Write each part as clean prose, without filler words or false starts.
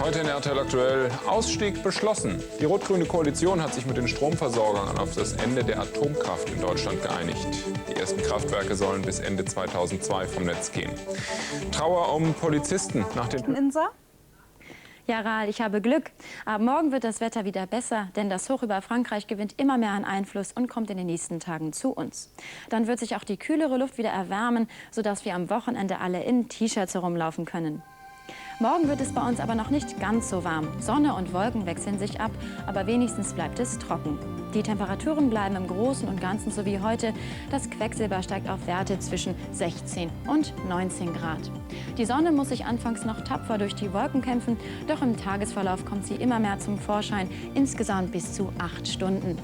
Heute in RTL Aktuell: Ausstieg beschlossen. Die rot-grüne Koalition hat sich mit den Stromversorgern auf das Ende der Atomkraft in Deutschland geeinigt. Die ersten Kraftwerke sollen bis Ende 2002 vom Netz gehen. Trauer um Polizisten nach den... Ja, Rahl, ich habe Glück. Aber morgen wird das Wetter wieder besser, denn das Hoch über Frankreich gewinnt immer mehr an Einfluss und kommt in den nächsten Tagen zu uns. Dann wird sich auch die kühlere Luft wieder erwärmen, sodass wir am Wochenende alle in T-Shirts herumlaufen können. Morgen wird es bei uns aber noch nicht ganz so warm. Sonne und Wolken wechseln sich ab, aber wenigstens bleibt es trocken. Die Temperaturen bleiben im Großen und Ganzen so wie heute. Das Quecksilber steigt auf Werte zwischen 16 und 19 Grad. Die Sonne muss sich anfangs noch tapfer durch die Wolken kämpfen, doch im Tagesverlauf kommt sie immer mehr zum Vorschein, insgesamt bis zu 8 Stunden.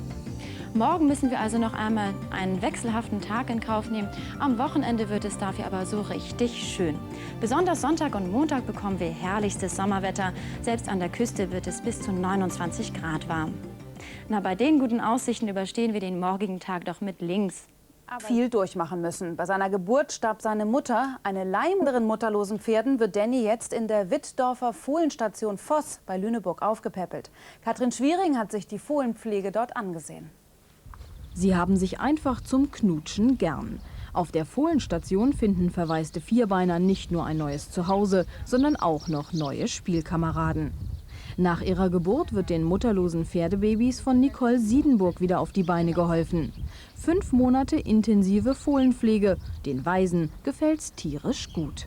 Morgen müssen wir also noch einmal einen wechselhaften Tag in Kauf nehmen. Am Wochenende wird es dafür aber so richtig schön. Besonders Sonntag und Montag bekommen wir herrlichstes Sommerwetter. Selbst an der Küste wird es bis zu 29 Grad warm. Na, bei den guten Aussichten überstehen wir den morgigen Tag doch mit links. Viel durchmachen müssen. Bei seiner Geburt starb seine Mutter. Eine Leih mit anderen mutterlosen Pferden wird Danny jetzt in der Wittdorfer Fohlenstation Voss bei Lüneburg aufgepäppelt. Katrin Schwiering hat sich die Fohlenpflege dort angesehen. Sie haben sich einfach zum Knutschen gern. Auf der Fohlenstation finden verwaiste Vierbeiner nicht nur ein neues Zuhause, sondern auch noch neue Spielkameraden. Nach ihrer Geburt wird den mutterlosen Pferdebabys von Nicole Siedenburg wieder auf die Beine geholfen. 5 Monate intensive Fohlenpflege. Den Waisen gefällt's tierisch gut.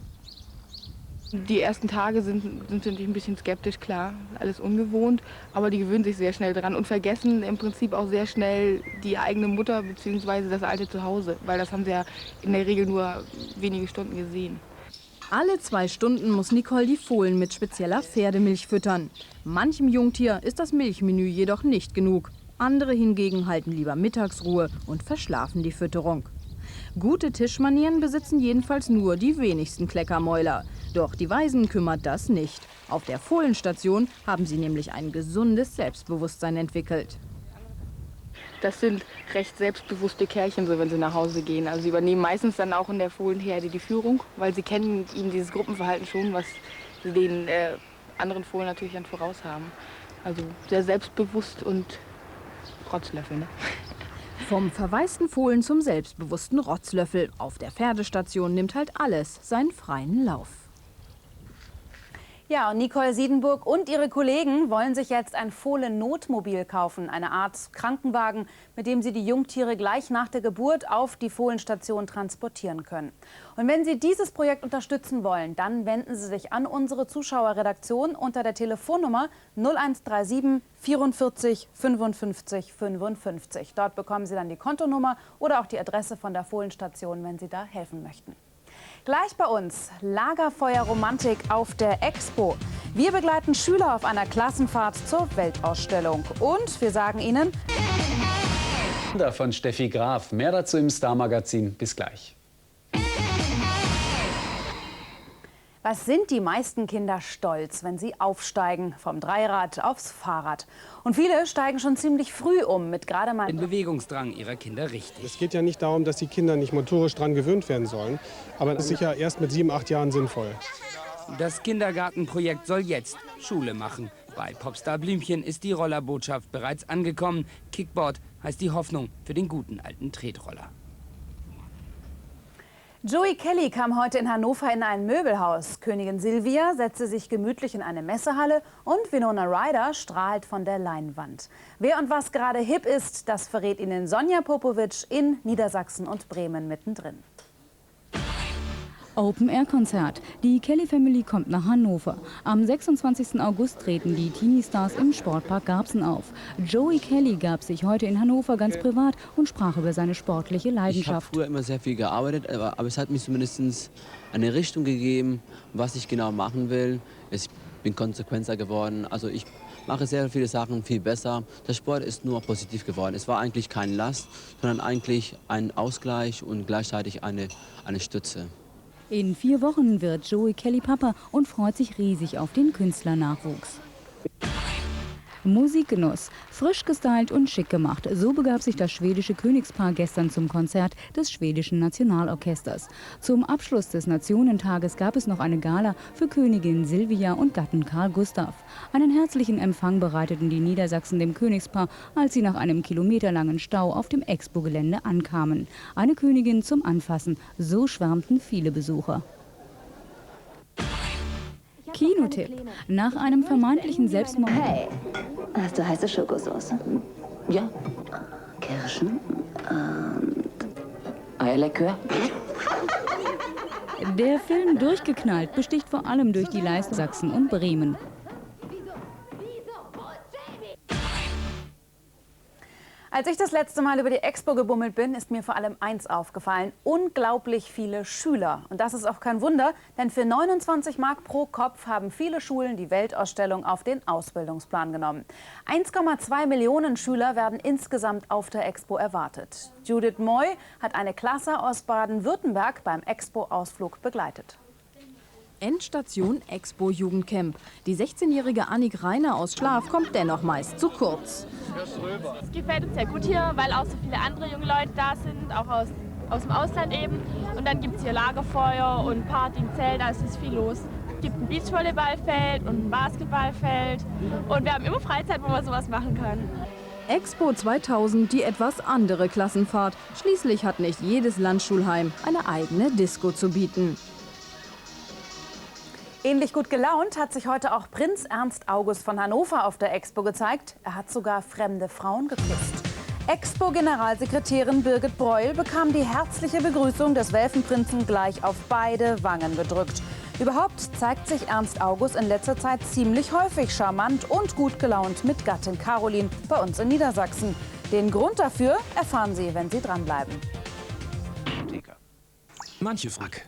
Die ersten Tage sind natürlich ein bisschen skeptisch, klar, alles ungewohnt, aber die gewöhnen sich sehr schnell dran und vergessen im Prinzip auch sehr schnell die eigene Mutter bzw. das alte Zuhause, weil das haben sie ja in der Regel nur wenige Stunden gesehen. Alle 2 Stunden muss Nicole die Fohlen mit spezieller Pferdemilch füttern. Manchem Jungtier ist das Milchmenü jedoch nicht genug. Andere hingegen halten lieber Mittagsruhe und verschlafen die Fütterung. Gute Tischmanieren besitzen jedenfalls nur die wenigsten Kleckermäuler. Doch die Waisen kümmert das nicht. Auf der Fohlenstation haben sie nämlich ein gesundes Selbstbewusstsein entwickelt. Das sind recht selbstbewusste Kerlchen, so wenn sie nach Hause gehen. Also sie übernehmen meistens dann auch in der Fohlenherde die Führung, weil sie kennen ihnen dieses Gruppenverhalten schon, was sie den anderen Fohlen natürlich dann voraus haben. Also sehr selbstbewusst und Rotzlöffel, ne? Vom verwaisten Fohlen zum selbstbewussten Rotzlöffel. Auf der Pferdestation nimmt halt alles seinen freien Lauf. Ja, und Nicole Siedenburg und ihre Kollegen wollen sich jetzt ein Fohlen-Notmobil kaufen. Eine Art Krankenwagen, mit dem sie die Jungtiere gleich nach der Geburt auf die Fohlenstation transportieren können. Und wenn Sie dieses Projekt unterstützen wollen, dann wenden Sie sich an unsere Zuschauerredaktion unter der Telefonnummer 0137 44 55 55. Dort bekommen Sie dann die Kontonummer oder auch die Adresse von der Fohlenstation, wenn Sie da helfen möchten. Gleich bei uns Lagerfeuerromantik auf der Expo. Wir begleiten Schüler auf einer Klassenfahrt zur Weltausstellung. Und wir sagen Ihnen... Von Steffi Graf. Mehr dazu im Star-Magazin. Bis gleich. Was sind die meisten Kinder stolz, wenn sie aufsteigen vom Dreirad aufs Fahrrad? Und viele steigen schon ziemlich früh um mit gerade mal... Den Bewegungsdrang ihrer Kinder richtig. Es geht ja nicht darum, dass die Kinder nicht motorisch dran gewöhnt werden sollen. Aber das ist sicher erst mit 7, 8 Jahren sinnvoll. Das Kindergartenprojekt soll jetzt Schule machen. Bei Popstar Blümchen ist die Rollerbotschaft bereits angekommen. Kickboard heißt die Hoffnung für den guten alten Tretroller. Joey Kelly kam heute in Hannover in ein Möbelhaus. Königin Silvia setzte sich gemütlich in eine Messehalle und Winona Ryder strahlt von der Leinwand. Wer und was gerade hip ist, das verrät Ihnen Sonja Popovic in Niedersachsen und Bremen mittendrin. Open-Air-Konzert. Die Kelly Family kommt nach Hannover. Am 26. August treten die Teenie-Stars im Sportpark Garbsen auf. Joey Kelly gab sich heute in Hannover ganz privat und sprach über seine sportliche Leidenschaft. Ich habe früher immer sehr viel gearbeitet, aber es hat mir zumindest eine Richtung gegeben, was ich genau machen will. Ich bin konsequenter geworden. Also ich mache sehr viele Sachen viel besser. Der Sport ist nur positiv geworden. Es war eigentlich keine Last, sondern eigentlich ein Ausgleich und gleichzeitig eine Stütze. In 4 Wochen wird Joey Kelly Papa und freut sich riesig auf den Künstlernachwuchs. Musikgenuss, frisch gestylt und schick gemacht. So begab sich das schwedische Königspaar gestern zum Konzert des schwedischen Nationalorchesters. Zum Abschluss des Nationentages gab es noch eine Gala für Königin Silvia und Gatten Karl Gustav. Einen herzlichen Empfang bereiteten die Niedersachsen dem Königspaar, als sie nach einem kilometerlangen Stau auf dem Expo-Gelände ankamen. Eine Königin zum Anfassen, so schwärmten viele Besucher. Kinotipp. Nach einem vermeintlichen Selbstmord... Hey, hast du heiße Schokosauce? Ja. Kirschen und Eierlikör? Der Film Durchgeknallt besticht vor allem durch die Leistung Sachsen und Bremen. Als ich das letzte Mal über die Expo gebummelt bin, ist mir vor allem eins aufgefallen: unglaublich viele Schüler. Und das ist auch kein Wunder, denn für 29 Mark pro Kopf haben viele Schulen die Weltausstellung auf den Ausbildungsplan genommen. 1,2 Millionen Schüler werden insgesamt auf der Expo erwartet. Judith Moy hat eine Klasse aus Baden-Württemberg beim Expo-Ausflug begleitet. Endstation Expo Jugendcamp. Die 16-jährige Annik Reiner aus Schlaf kommt dennoch meist zu kurz. Es gefällt uns sehr gut hier, weil auch so viele andere junge Leute da sind, auch aus dem Ausland eben. Und dann gibt es hier Lagerfeuer und Party im Zelt, also ist viel los. Es gibt ein Beachvolleyballfeld und ein Basketballfeld. Und wir haben immer Freizeit, wo man sowas machen kann. Expo 2000, die etwas andere Klassenfahrt. Schließlich hat nicht jedes Landschulheim eine eigene Disco zu bieten. Ähnlich gut gelaunt hat sich heute auch Prinz Ernst August von Hannover auf der Expo gezeigt. Er hat sogar fremde Frauen geküsst. Expo-Generalsekretärin Birgit Breuel bekam die herzliche Begrüßung des Welfenprinzen gleich auf beide Wangen gedrückt. Überhaupt zeigt sich Ernst August in letzter Zeit ziemlich häufig charmant und gut gelaunt mit Gattin Caroline bei uns in Niedersachsen. Den Grund dafür erfahren Sie, wenn Sie dranbleiben. Manche Frack.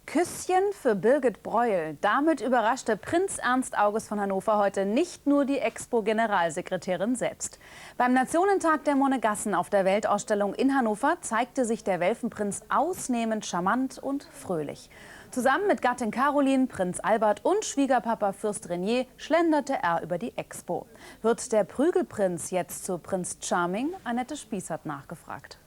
Küsschen für Birgit Breuel. Damit überraschte Prinz Ernst August von Hannover heute nicht nur die Expo-Generalsekretärin selbst. Beim Nationentag der Monegassen auf der Weltausstellung in Hannover zeigte sich der Welfenprinz ausnehmend charmant und fröhlich. Zusammen mit Gattin Caroline, Prinz Albert und Schwiegerpapa Fürst Renier schlenderte er über die Expo. Wird der Prügelprinz jetzt zu Prinz Charming? Annette Spieß hat nachgefragt.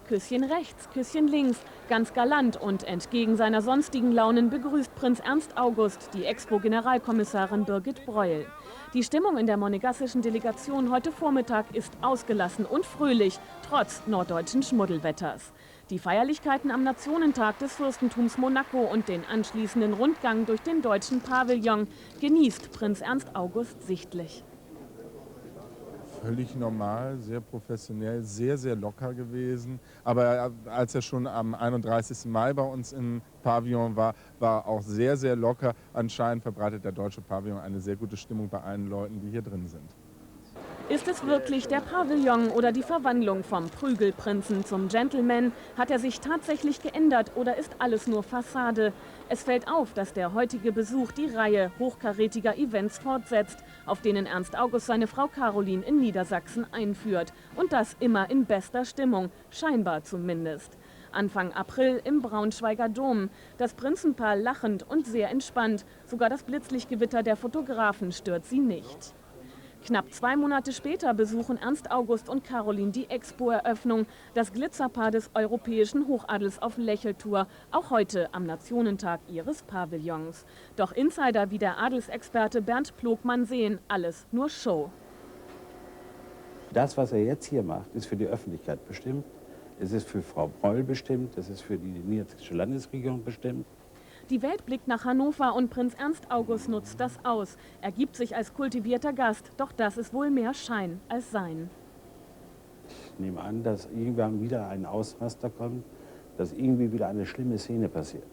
Küsschen rechts, Küsschen links, ganz galant und entgegen seiner sonstigen Launen begrüßt Prinz Ernst August die Expo-Generalkommissarin Birgit Breuel. Die Stimmung in der monegassischen Delegation heute Vormittag ist ausgelassen und fröhlich, trotz norddeutschen Schmuddelwetters. Die Feierlichkeiten am Nationentag des Fürstentums Monaco und den anschließenden Rundgang durch den deutschen Pavillon genießt Prinz Ernst August sichtlich. Völlig normal, sehr professionell, sehr, sehr locker gewesen. Aber als er schon am 31. Mai bei uns im Pavillon war, war auch sehr, sehr locker. Anscheinend verbreitet der deutsche Pavillon eine sehr gute Stimmung bei allen Leuten, die hier drin sind. Ist es wirklich der Pavillon oder die Verwandlung vom Prügelprinzen zum Gentleman? Hat er sich tatsächlich geändert oder ist alles nur Fassade? Es fällt auf, dass der heutige Besuch die Reihe hochkarätiger Events fortsetzt, auf denen Ernst August seine Frau Caroline in Niedersachsen einführt. Und das immer in bester Stimmung, scheinbar zumindest. Anfang April im Braunschweiger Dom. Das Prinzenpaar lachend und sehr entspannt. Sogar das Blitzlichtgewitter der Fotografen stört sie nicht. Knapp 2 Monate später besuchen Ernst August und Caroline die Expo-Eröffnung, das Glitzerpaar des europäischen Hochadels auf Lächeltour, auch heute am Nationentag ihres Pavillons. Doch Insider wie der Adelsexperte Bernd Plogmann sehen, alles nur Show. Das, was er jetzt hier macht, ist für die Öffentlichkeit bestimmt. Es ist für Frau Breuel bestimmt, es ist für die niedersächsische Landesregierung bestimmt. Die Welt blickt nach Hannover und Prinz Ernst August nutzt das aus. Er gibt sich als kultivierter Gast, doch das ist wohl mehr Schein als Sein. Ich nehme an, dass irgendwann wieder ein Ausraster kommt, dass irgendwie wieder eine schlimme Szene passiert.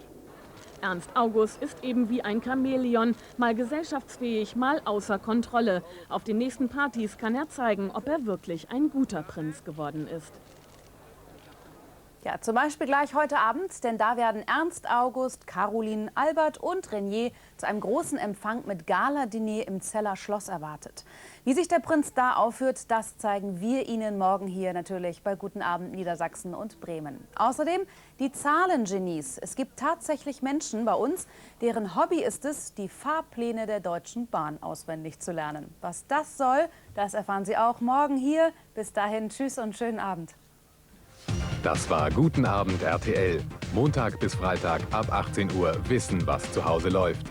Ernst August ist eben wie ein Chamäleon, mal gesellschaftsfähig, mal außer Kontrolle. Auf den nächsten Partys kann er zeigen, ob er wirklich ein guter Prinz geworden ist. Ja, zum Beispiel gleich heute Abend, denn da werden Ernst, August, Caroline, Albert und Renier zu einem großen Empfang mit Gala-Diner im Zeller Schloss erwartet. Wie sich der Prinz da aufführt, das zeigen wir Ihnen morgen hier natürlich bei Guten Abend Niedersachsen und Bremen. Außerdem die Zahlengenies. Es gibt tatsächlich Menschen bei uns, deren Hobby ist es, die Fahrpläne der Deutschen Bahn auswendig zu lernen. Was das soll, das erfahren Sie auch morgen hier. Bis dahin, tschüss und schönen Abend. Das war Guten Abend RTL. Montag bis Freitag ab 18 Uhr wissen, was zu Hause läuft.